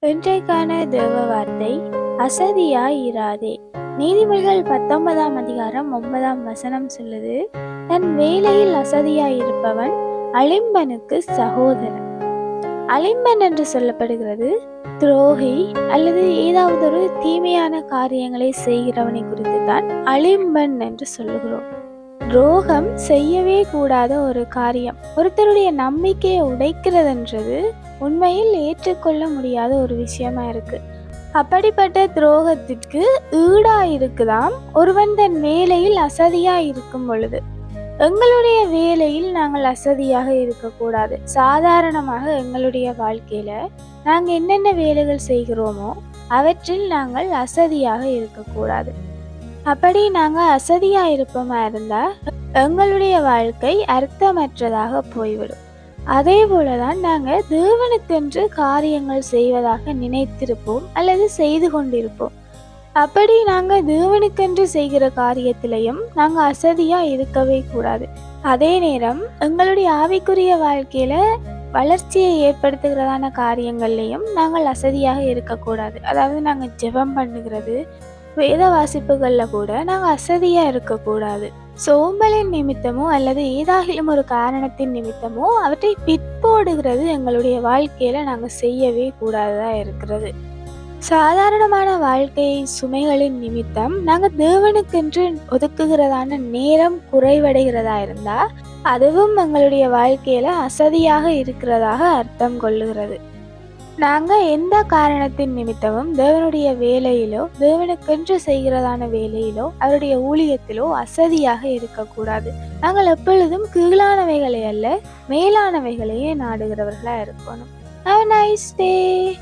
இன்றைக்கான தேவ வார்த்தை அசதியாய் இராதே. நீதிமொழிகள் 19ஆம் அதிகாரம் 9ஆம் வசனம் சொல்லுது, தன் வேலையில் அசதியாய் இருப்பவன் அலிம்பனுக்கு சகோதரன். அலிம்பன் என்று சொல்லப்படுகிறது துரோகி அல்லது ஏதாவது ஒரு தீமையான காரியங்களை செய்கிறவனை குறித்து தான் அலிம்பன் என்று சொல்லுகிறோம். துரோகம் செய்யவே கூடாத ஒரு காரியம். ஒருத்தருடைய நம்பிக்கையை உடைக்கிறதுன்றது உண்மையில் ஏற்றுக்கொள்ள முடியாத ஒரு விஷயமா இருக்கு. அப்படிப்பட்ட துரோகத்திற்கு ஈடா இருக்குதாம் ஒருவன் தன் வேலையில் அசதியா இருக்கும் பொழுது. எங்களுடைய வேலையில் நாங்கள் அசதியாக இருக்கக்கூடாது. சாதாரணமாக எங்களுடைய வாழ்க்கையில நாங்கள் என்னென்ன வேலைகள் செய்கிறோமோ அவற்றில் நாங்கள் அசதியாக இருக்கக்கூடாது. அப்படி நாங்கள் அசதியா இருப்போமா இருந்தா எங்களுடைய வாழ்க்கை அர்த்தமற்றதாக போய்விடும். அதே போலதான் நாங்கள் தேவனுக்கென்று காரியங்கள் செய்வதாக நினைத்திருப்போம் அல்லது செய்து கொண்டிருப்போம். அப்படி நாங்கள் தேவனுக்கென்று செய்கிற காரியத்திலையும் நாங்கள் அசதியா இருக்கவே கூடாது. அதே நேரம் எங்களுடைய ஆவிக்குரிய வாழ்க்கையில வளர்ச்சியை ஏற்படுத்துகிறதான காரியங்கள்லையும் நாங்கள் அசதியாக இருக்கக்கூடாது. அதாவது நாங்கள் ஜெபம் பண்ணுகிறது, வேத வாசிப்புகளில் கூட நாங்கள் அசதியாக இருக்கக்கூடாது. சோம்பலின் நிமித்தமோ அல்லது ஏதாகிலும் ஒரு காரணத்தின் நிமித்தமோ அவற்றை பிற்போடுகிறது எங்களுடைய வாழ்க்கையில் நாங்கள் செய்யவே கூடாததா இருக்கிறது. சாதாரணமான வாழ்க்கை சுமைகளின் நிமித்தம் நாங்கள் தேவனுக்கென்று ஒதுக்குகிறதான நேரம் குறைவடைகிறதா இருந்தால் அதுவும் எங்களுடைய வாழ்க்கையில் அசதியாக இருக்கிறதாக அர்த்தம் கொள்ளுகிறது. நாங்கள் எந்த காரணத்தின் நிமித்தமும் தேவனுடைய வேலையிலோ தேவனுக்கென்று செய்கிறதான வேலையிலோ அவருடைய ஊழியத்திலோ அசதியாக இருக்கக்கூடாது. நாங்கள் எப்பொழுதும் கீழானவைகளை அல்ல மேலானவைகளையே நாடுகிறவர்களாக இருக்கணும். Have a nice day.